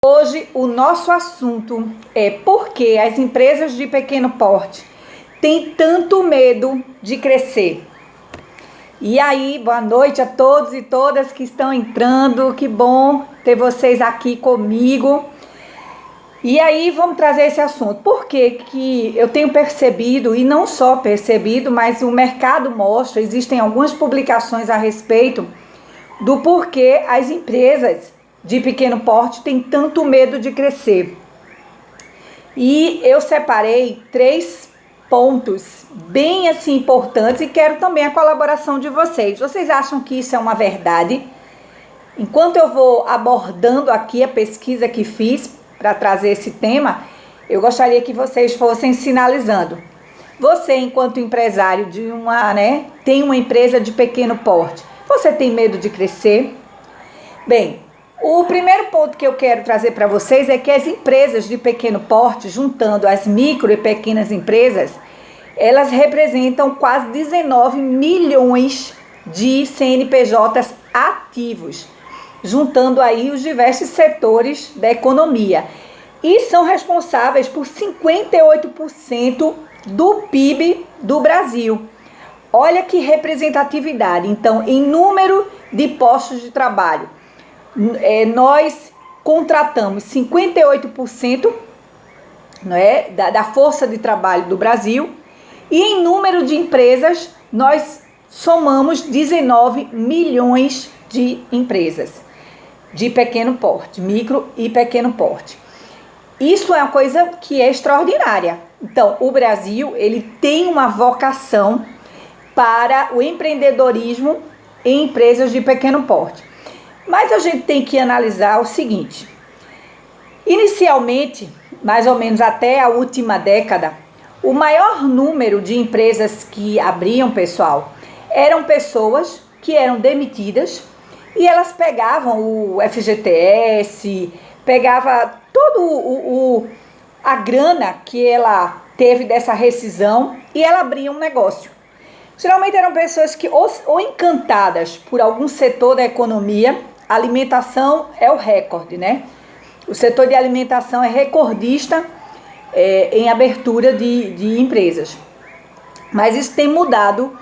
Hoje o nosso assunto é por que as empresas de pequeno porte têm tanto medo de crescer. E aí, boa noite a todos e todas que estão entrando, que bom ter vocês aqui comigo. E aí vamos trazer esse assunto, porque eu tenho percebido, e não só percebido, mas o mercado mostra, existem algumas publicações a respeito do porquê as empresas de pequeno porte têm tanto medo de crescer. E eu separei 3 pontos bem assim importantes e quero também a colaboração de vocês. Vocês acham que isso é uma verdade? Enquanto eu vou abordando aqui a pesquisa que fiz para trazer esse tema, eu gostaria que vocês fossem sinalizando. Você, enquanto empresário tem uma empresa de pequeno porte, você tem medo de crescer? Bem, o primeiro ponto que eu quero trazer para vocês é que as empresas de pequeno porte, juntando as micro e pequenas empresas, elas representam quase 19 milhões de CNPJs ativos, juntando aí os diversos setores da economia. E são responsáveis por 58% do PIB do Brasil. Olha que representatividade. Então, em número de postos de trabalho, nós contratamos 58% da força de trabalho do Brasil, e em número de empresas nós somamos 19 milhões de empresas de pequeno porte, micro e pequeno porte. Isso é uma coisa que é extraordinária. Então, o Brasil ele tem uma vocação para o empreendedorismo em empresas de pequeno porte. Mas a gente tem que analisar o seguinte: inicialmente, mais ou menos até a última década, o maior número de empresas que abriam, pessoal, eram pessoas que eram demitidas e elas pegavam o FGTS, pegava todo a grana que ela teve dessa rescisão e ela abria um negócio. Geralmente eram pessoas que ou encantadas por algum setor da economia. A alimentação é o recorde, né? O setor de alimentação é recordista em abertura de empresas. Mas isso tem mudado,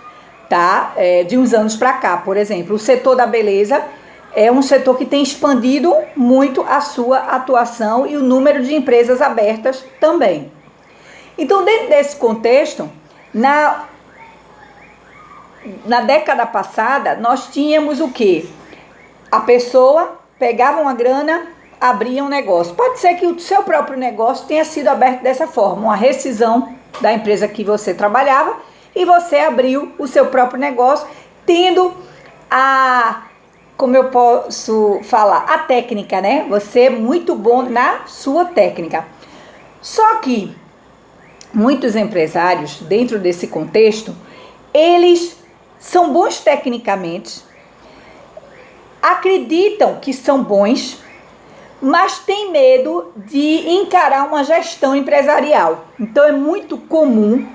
tá? De uns anos para cá, por exemplo. O setor da beleza é um setor que tem expandido muito a sua atuação e o número de empresas abertas também. Então, dentro desse contexto, na década passada, nós tínhamos o quê? A pessoa pegava uma grana, abria um negócio. Pode ser que o seu próprio negócio tenha sido aberto dessa forma, uma rescisão da empresa que você trabalhava e você abriu o seu próprio negócio, tendo como eu posso falar, a técnica, né? Você é muito bom na sua técnica. Só que muitos empresários, dentro desse contexto, eles são bons tecnicamente, acreditam que são bons, mas têm medo de encarar uma gestão empresarial. Então é muito comum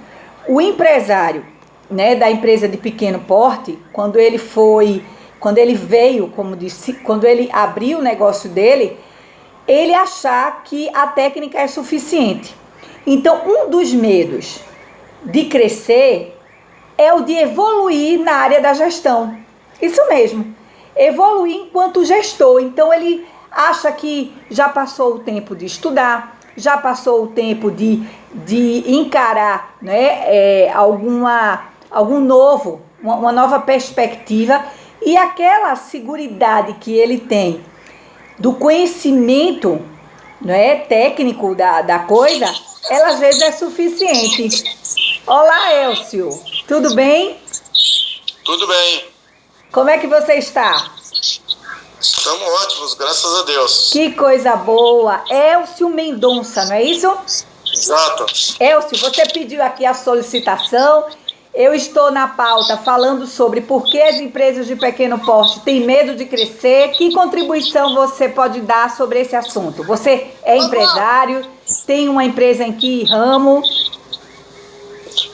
o empresário, né, da empresa de pequeno porte, quando ele veio, como disse, quando ele abriu o negócio dele, ele achar que a técnica é suficiente. Então, um dos medos de crescer é o de evoluir na área da gestão. Isso mesmo, evoluir enquanto gestor. Então, ele acha que já passou o tempo de estudar, já passou o tempo de encarar, né, algum novo, uma nova perspectiva, e aquela seguridade que ele tem do conhecimento, né, técnico da coisa, ela às vezes é suficiente. Olá, Elcio, tudo bem? Tudo bem. Como é que você está? Estamos ótimos, graças a Deus. Que coisa boa. Elcio Mendonça, não é isso? Exato. Elcio, você pediu aqui a solicitação. Eu estou na pauta falando sobre por que as empresas de pequeno porte têm medo de crescer. Que contribuição você pode dar sobre esse assunto? Você é empresário? Tem uma empresa em que ramo?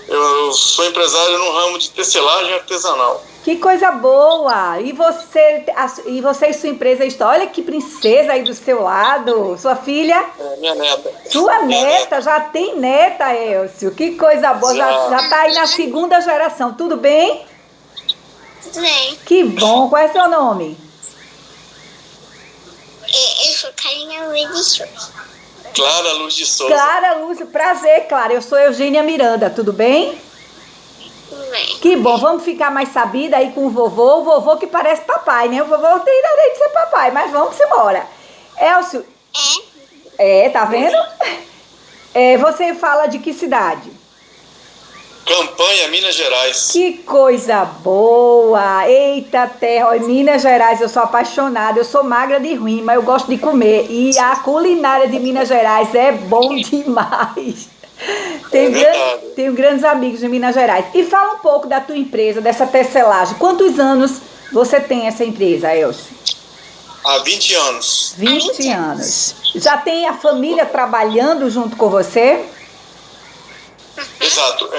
Eu sou empresário no ramo de tecelagem artesanal. Que coisa boa! E você e sua empresa estão. Olha que princesa aí do seu lado. Sua filha? Minha neta. Sua Minha neta já tem neta, Elcio. Que coisa boa. Já tá aí na segunda geração. Tudo bem? Tudo bem. Que bom. Qual é seu nome? Eu sou Karina Luiz de Souza. Clara Luz de Souza. Clara Lúcia. Prazer, Clara. Eu sou Eugênia Miranda. Tudo bem? Tudo bem. Que bom. Vamos ficar mais sabida aí com o vovô. O vovô que parece papai, né? O vovô tem nariz de ser papai, mas vamos embora. Elcio. Tá vendo? Você fala de que cidade? Campanha, Minas Gerais. Que coisa boa! Eita terra, em Minas Gerais eu sou apaixonada, eu sou magra de ruim, mas eu gosto de comer. E a culinária de Minas Gerais é bom demais. Tenho grandes amigos de Minas Gerais. E fala um pouco da tua empresa, dessa tecelagem. Quantos anos você tem essa empresa, Elcio? Há 20 anos. 20 anos. Já tem a família trabalhando junto com você? Exato.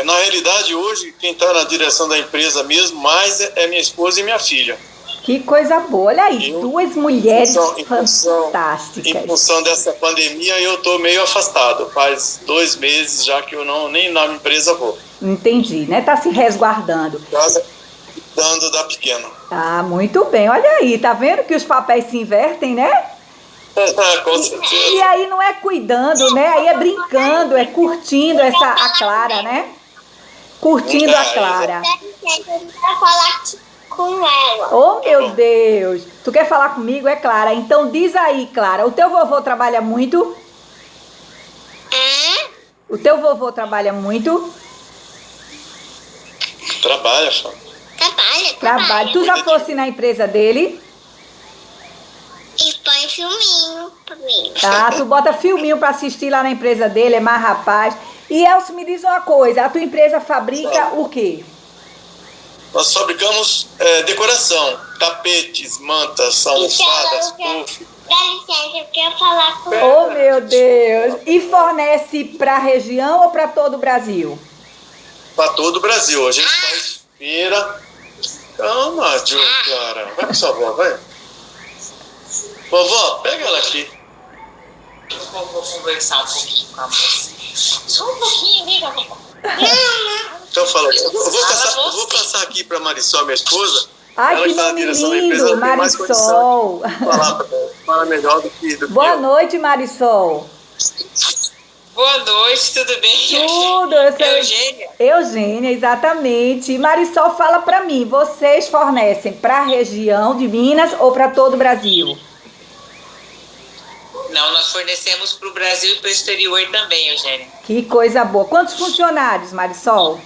Na realidade, hoje, quem está na direção da empresa mesmo, mais é minha esposa e minha filha. Que coisa boa. Olha aí, duas mulheres Em fantásticas. função dessa pandemia, eu estou meio afastado. Faz 2 meses já que eu nem na empresa vou. Entendi, né? Tá se resguardando. Casa dando da pequena. Ah, muito bem. Olha aí, tá vendo que os papéis se invertem, né? Com certeza. E aí não é cuidando, né? Aí é brincando, é curtindo a Clara, né? Curtindo a Clara. Eu quero falar com ela. Oh, meu Deus. Tu quer falar comigo, é Clara? Então diz aí, Clara, o teu vovô trabalha muito? O teu vovô trabalha muito? Trabalha, só. Trabalha. Tu já fosse na empresa dele? E põe filminho pra mim. Ah, tu bota filminho pra assistir lá na empresa dele, é mais rapaz. E Elcio, me diz uma coisa, a tua empresa fabrica o quê? Nós fabricamos decoração, tapetes, mantas, almofadas, puff. Dá licença, eu quero falar com Oh, meu Deus! E fornece pra região ou pra todo o Brasil? Para todo o Brasil. A gente faz feira. Calma, Clara. Vai com sua avó, vai. Vovó, pega ela aqui. Vou conversar um pouquinho com a moça. Só um pouquinho, amiga. Então fala aqui. Eu vou passar aqui para Marisol, minha esposa. Ai, ela que está na nome direção da empresa, lindo, ela tem mais Marisol. condição de falar para ela. Fala melhor do que Boa eu. noite, Marisol. Boa noite, tudo bem? Tudo, eu sou Eugênia. Eugênia, exatamente. E Marisol, fala pra mim, vocês fornecem pra região de Minas ou pra todo o Brasil? Não, nós fornecemos para o Brasil e para o exterior também, Eugênia. Que coisa boa. Quantos funcionários, Marisol?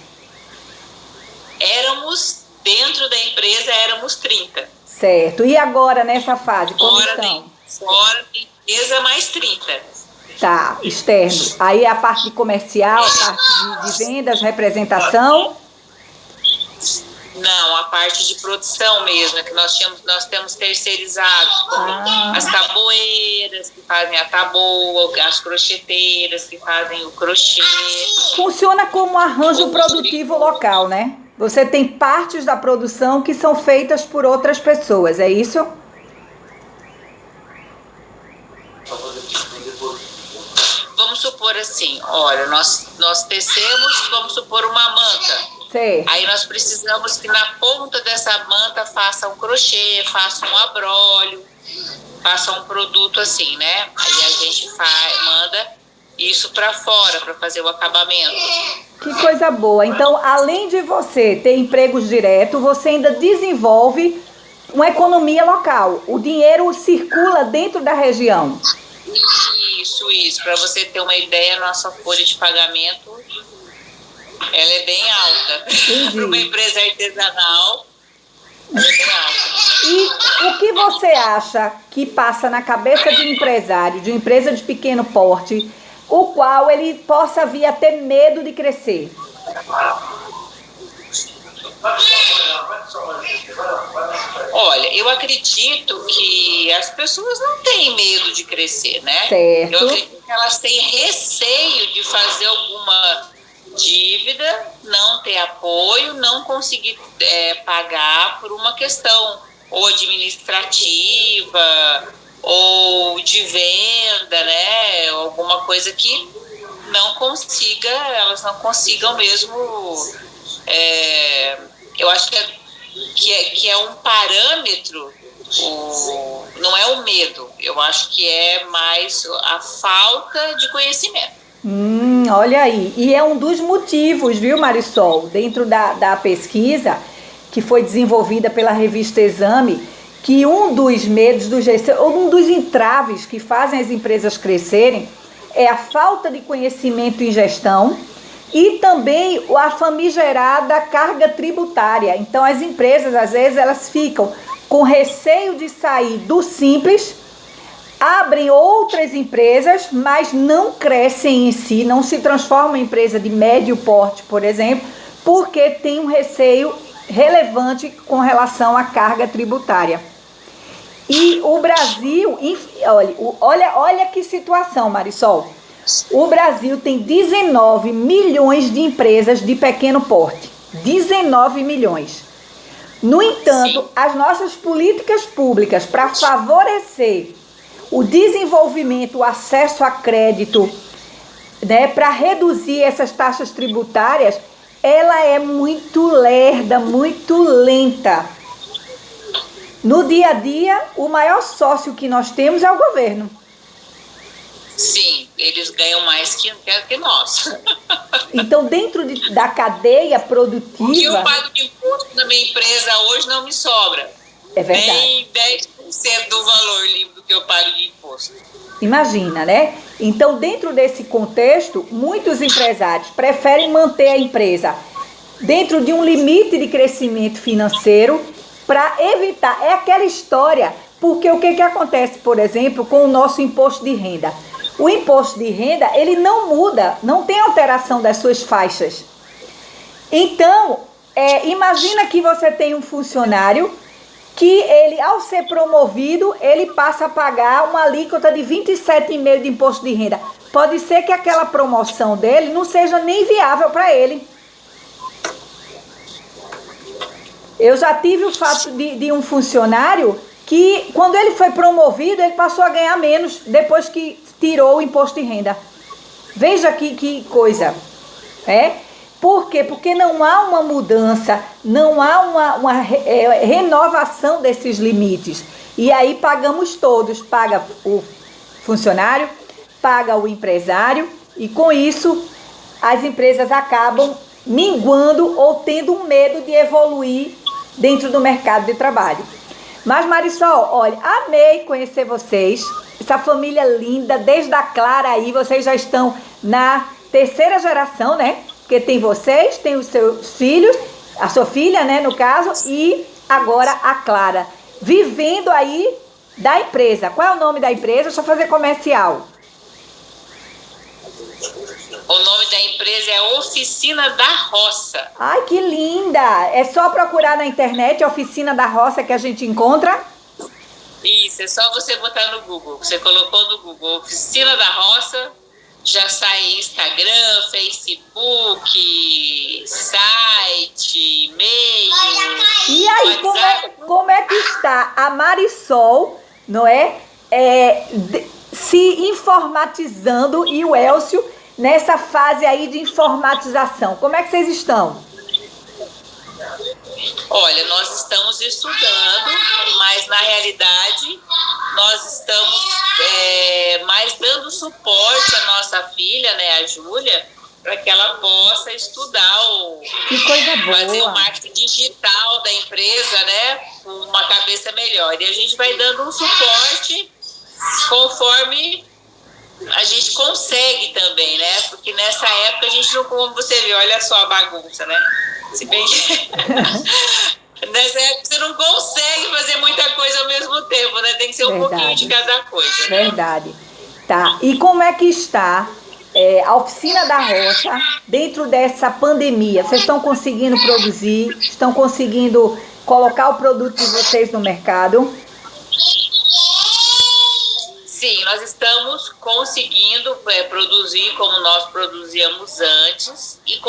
Dentro da empresa, éramos 30. Certo. E agora, nessa fase, como estão? Fora da empresa, mais 30. Tá, externo. Aí a parte de comercial, a parte de vendas, representação. Não, a parte de produção mesmo, é que nós temos terceirizados, como as tabueiras, que fazem a taboa, as crocheteiras, que fazem o crochê. Funciona como arranjo produtivo local, né? Você tem partes da produção que são feitas por outras pessoas, é isso? Vamos supor assim, olha, nós tecemos, vamos supor, uma manta. Certo. Aí nós precisamos que na ponta dessa manta faça um crochê, faça um abrolho, faça um produto assim, né? Aí a gente manda isso para fora para fazer o acabamento. Que coisa boa. Então, além de você ter empregos diretos, você ainda desenvolve uma economia local. O dinheiro circula dentro da região. Isso. Para você ter uma ideia, nossa folha de pagamento, ela é bem alta. Para uma empresa artesanal, ela é bem alta. E o que você acha que passa na cabeça de um empresário, de uma empresa de pequeno porte, o qual ele possa vir a ter medo de crescer? Olha, eu acredito que as pessoas não têm medo de crescer, né? Certo. Eu acredito que elas têm receio de fazer dívida, não ter apoio, não conseguir pagar por uma questão ou administrativa ou de venda, né? Alguma coisa que elas não consigam mesmo. Eu acho que é um parâmetro, não é o medo, eu acho que é mais a falta de conhecimento. Olha aí, e é um dos motivos, viu, Marisol, dentro da pesquisa que foi desenvolvida pela revista Exame, que um dos medos, ou um dos entraves que fazem as empresas crescerem é a falta de conhecimento em gestão e também a famigerada carga tributária. Então, as empresas, às vezes, elas ficam com receio de sair do simples, abrem outras empresas, mas não crescem em si, não se transformam em empresa de médio porte, por exemplo, porque tem um receio relevante com relação à carga tributária. E o Brasil, olha que situação, Marisol. O Brasil tem 19 milhões de empresas de pequeno porte. 19 milhões. No entanto, as nossas políticas públicas para favorecer o desenvolvimento, o acesso a crédito, né, para reduzir essas taxas tributárias, ela é muito lerda, muito lenta. No dia a dia, o maior sócio que nós temos é o governo. Sim, eles ganham mais que nós. Então, dentro da cadeia produtiva... O que eu pago de imposto na minha empresa hoje não me sobra. É verdade. Nem 10% do valor livre do que eu pago de imposto. Imagina, né? Então, dentro desse contexto, muitos empresários preferem manter a empresa dentro de um limite de crescimento financeiro para evitar. É aquela história, porque o que acontece, por exemplo, com o nosso imposto de renda? O imposto de renda, ele não muda, não tem alteração das suas faixas. Então, imagina que você tem um funcionário que ele, ao ser promovido, ele passa a pagar uma alíquota de 27,5% de imposto de renda. Pode ser que aquela promoção dele não seja nem viável para ele. Eu já tive o fato de um funcionário que, quando ele foi promovido, ele passou a ganhar menos depois que tirou o imposto de renda. Veja que coisa. Por quê? Porque não há uma mudança, não há uma renovação desses limites. E aí pagamos todos. Paga o funcionário, paga o empresário, e com isso as empresas acabam minguando ou tendo um medo de evoluir dentro do mercado de trabalho. Mas, Marisol, olha, amei conhecer vocês, essa família linda, desde a Clara aí, vocês já estão na terceira geração, né? Porque tem vocês, tem os seus filhos, a sua filha, né, no caso, e agora a Clara, vivendo aí da empresa. Qual é o nome da empresa? Deixa eu fazer comercial. O nome da empresa é Oficina da Roça. Ai, que linda! É só procurar na internet, Oficina da Roça, que a gente encontra? Isso, é só você botar no Google. Você colocou no Google Oficina da Roça, já sai Instagram, Facebook, site, e-mail. E aí, como é que está a Marisol, não é? Se informatizando, e o Elcio nessa fase aí de informatização? Como é que vocês estão? Olha, nós estamos estudando, mas na realidade nós estamos mais dando suporte à nossa filha, né, a Júlia, para que ela possa estudar que coisa boa. Fazer o marketing digital da empresa, né, com uma cabeça melhor. E a gente vai dando um suporte conforme a gente consegue também, né? Porque nessa época a gente não, como você vê, olha só a bagunça, né? Se bem que nessa época você não consegue fazer muita coisa ao mesmo tempo, né? Tem que ser um pouquinho de cada coisa. Né? Verdade. Tá. E como é que está a Oficina da Roça dentro dessa pandemia? Vocês estão conseguindo produzir? Estão conseguindo colocar o produto de vocês no mercado? Sim, nós estamos conseguindo produzir como nós produzíamos antes e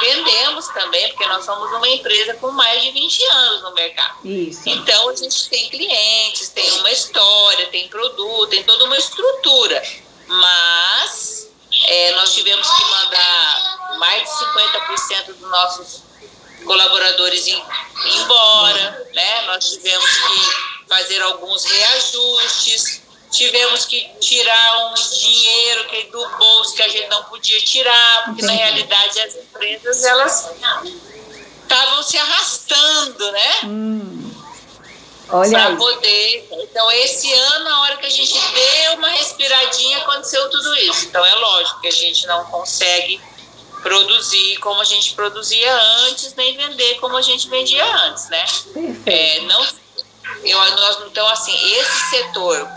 vendemos também, porque nós somos uma empresa com mais de 20 anos no mercado. Isso. Então, a gente tem clientes, tem uma história, tem produto, tem toda uma estrutura. Mas nós tivemos que mandar mais de 50% dos nossos colaboradores embora, né? Nós tivemos que fazer alguns reajustes, tivemos que tirar um dinheiro do bolso que a gente não podia tirar, porque na realidade as empresas, elas estavam se arrastando, né? Olha aí. Poder. Então, esse ano, na hora que a gente deu uma respiradinha, aconteceu tudo isso. Então, é lógico que a gente não consegue produzir como a gente produzia antes, nem vender como a gente vendia antes, né? Perfeito. Então, assim, esse setor,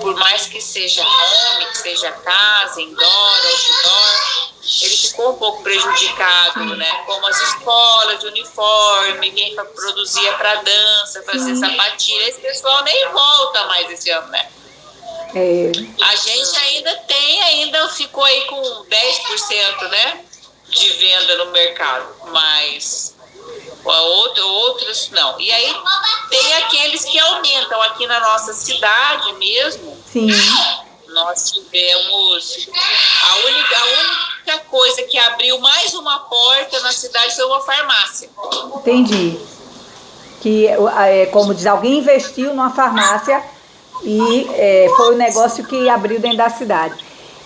por mais que seja home, que seja casa, indoor, outdoor, ele ficou um pouco prejudicado, né? Como as escolas de uniforme, quem produzia para dança, fazia sapatilha, esse pessoal nem volta mais esse ano, né? A gente ainda ficou aí com 10%, né? De venda no mercado, mas outros não. E aí tem aqueles que aumentam aqui na nossa cidade mesmo. Sim. Nós tivemos a única coisa que abriu mais uma porta na cidade foi uma farmácia. Entendi. Que, como diz, alguém investiu numa farmácia e foi o negócio que abriu dentro da cidade.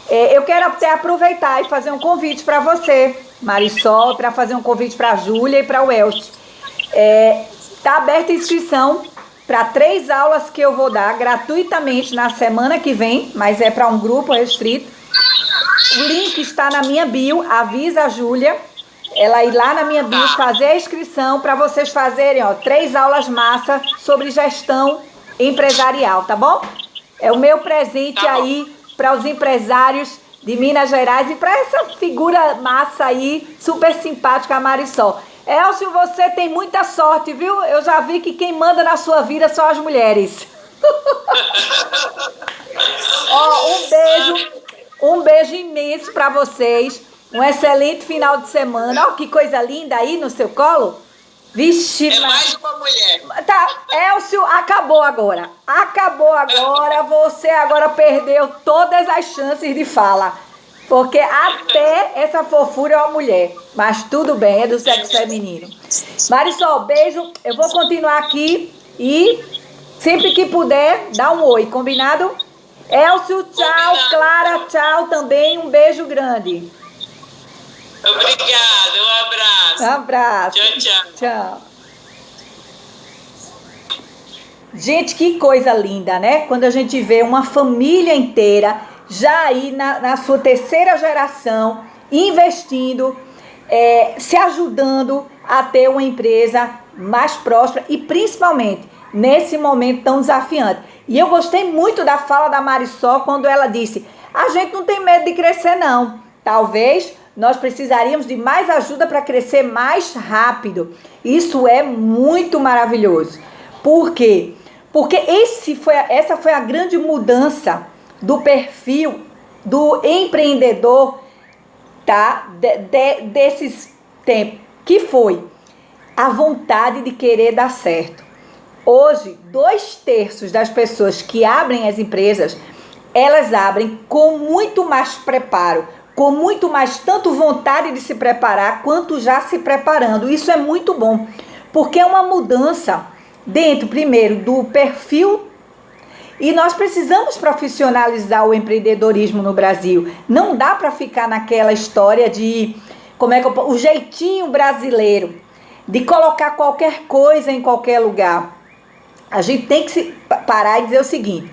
Eu quero até aproveitar e fazer um convite para você, Marisol, para fazer um convite para a Júlia e para o Elcio. Está aberta a inscrição para 3 aulas que eu vou dar gratuitamente na semana que vem, mas é para um grupo restrito. O link está na minha bio, avisa a Júlia, ela ir lá na minha bio fazer a inscrição para vocês fazerem 3 aulas massa sobre gestão empresarial, tá bom? É o meu presente aí para os empresários de Minas Gerais e para essa figura massa aí, super simpática, a Marisol. Elcio, você tem muita sorte, viu? Eu já vi que quem manda na sua vida são as mulheres. Um beijo imenso para vocês. Um excelente final de semana. Ó, que coisa linda aí no seu colo. Vixe, mais uma mulher. Tá, Elcio, acabou agora. Você agora perdeu todas as chances de fala. Porque até essa fofura é uma mulher. Mas tudo bem, é do sexo feminino. Marisol, beijo. Eu vou continuar aqui e sempre que puder, dá um oi, combinado? Elcio, tchau. Clara, tchau também. Um beijo grande. Obrigada, um abraço. Um abraço. Tchau. Gente, que coisa linda, né? Quando a gente vê uma família inteira já aí na sua 3ª geração, investindo, se ajudando a ter uma empresa mais próspera e principalmente nesse momento tão desafiante. E eu gostei muito da fala da Marisol quando ela disse, a gente não tem medo de crescer não, talvez nós precisaríamos de mais ajuda para crescer mais rápido. Isso é muito maravilhoso. Por quê? Porque essa foi a grande mudança do perfil do empreendedor, tá? Desses tempos, que foi a vontade de querer dar certo. Hoje, 2/3 das pessoas que abrem as empresas, elas abrem com muito mais preparo, com muito mais tanto vontade de se preparar, quanto já se preparando. Isso é muito bom, porque é uma mudança dentro, primeiro, do perfil. E nós precisamos profissionalizar o empreendedorismo no Brasil. Não dá para ficar naquela história de, o jeitinho brasileiro, de colocar qualquer coisa em qualquer lugar. A gente tem que se parar e dizer o seguinte,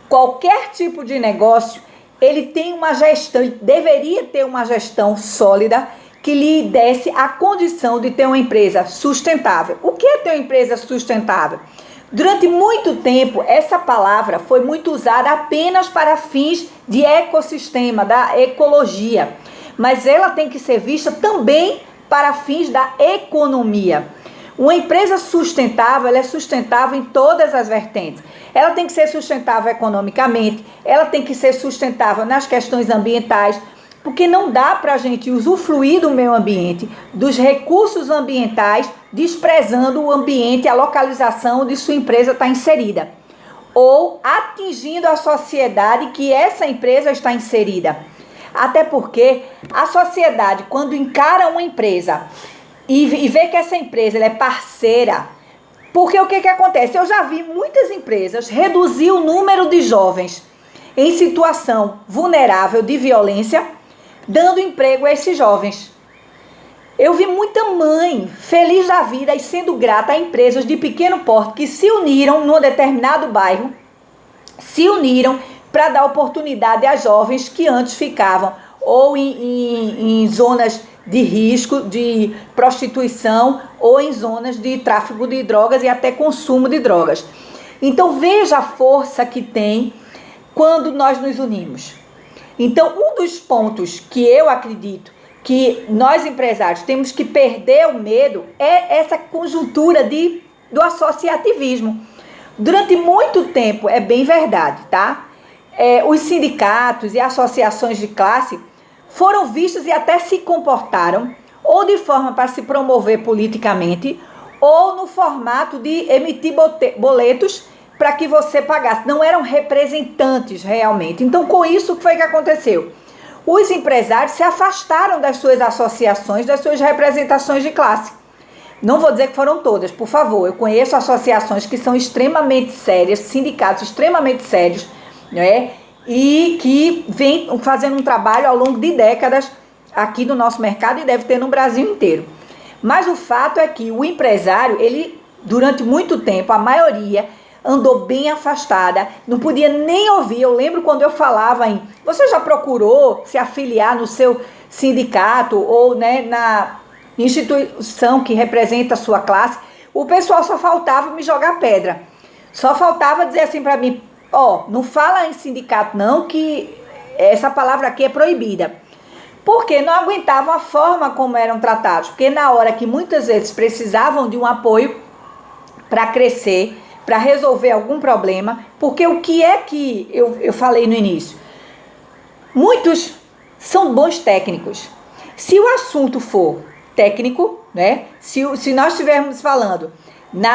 qualquer tipo de negócio, ele tem uma gestão, ele deveria ter uma gestão sólida que lhe desse a condição de ter uma empresa sustentável. O que é ter uma empresa sustentável? Durante muito tempo, essa palavra foi muito usada apenas para fins de ecossistema, da ecologia. Mas ela tem que ser vista também para fins da economia. Uma empresa sustentável, ela é sustentável em todas as vertentes. Ela tem que ser sustentável economicamente, ela tem que ser sustentável nas questões ambientais, porque não dá para a gente usufruir do meio ambiente, dos recursos ambientais, desprezando o ambiente, a localização onde sua empresa está inserida, ou atingindo a sociedade que essa empresa está inserida. Até porque a sociedade, quando encara uma empresa e vê que essa empresa ela é parceira, porque o que acontece? Eu já vi muitas empresas reduzir o número de jovens em situação vulnerável de violência, dando emprego a esses jovens. Eu vi muita mãe feliz da vida e sendo grata a empresas de pequeno porte que se uniram num determinado bairro, se uniram para dar oportunidade a jovens que antes ficavam ou em zonas de risco, de prostituição, ou em zonas de tráfico de drogas e até consumo de drogas. Então veja a força que tem quando nós nos unimos. Então um dos pontos que eu acredito que nós empresários temos que perder o medo é essa conjuntura do associativismo. Durante muito tempo, é bem verdade, tá? Os sindicatos e associações de classe foram vistos e até se comportaram ou de forma para se promover politicamente ou no formato de emitir boletos para que você pagasse. Não eram representantes realmente. Então, com isso, o que foi que aconteceu? Os empresários se afastaram das suas associações, das suas representações de classe. Não vou dizer que foram todas, por favor. Eu conheço associações que são extremamente sérias, sindicatos extremamente sérios, né? E que vem fazendo um trabalho ao longo de décadas aqui no nosso mercado e deve ter no Brasil inteiro. Mas o fato é que o empresário, ele, durante muito tempo, a maioria andou bem afastada, não podia nem ouvir. Eu lembro quando eu falava você já procurou se afiliar no seu sindicato ou, né, na instituição que representa a sua classe? O pessoal só faltava me jogar pedra. Só faltava dizer assim para mim, não fala em sindicato não, que essa palavra aqui é proibida. Porque não aguentavam a forma como eram tratados. Porque na hora que muitas vezes precisavam de um apoio para crescer, para resolver algum problema, porque o que é que eu falei no início? Muitos são bons técnicos. Se o assunto for técnico, né? Se nós estivermos falando na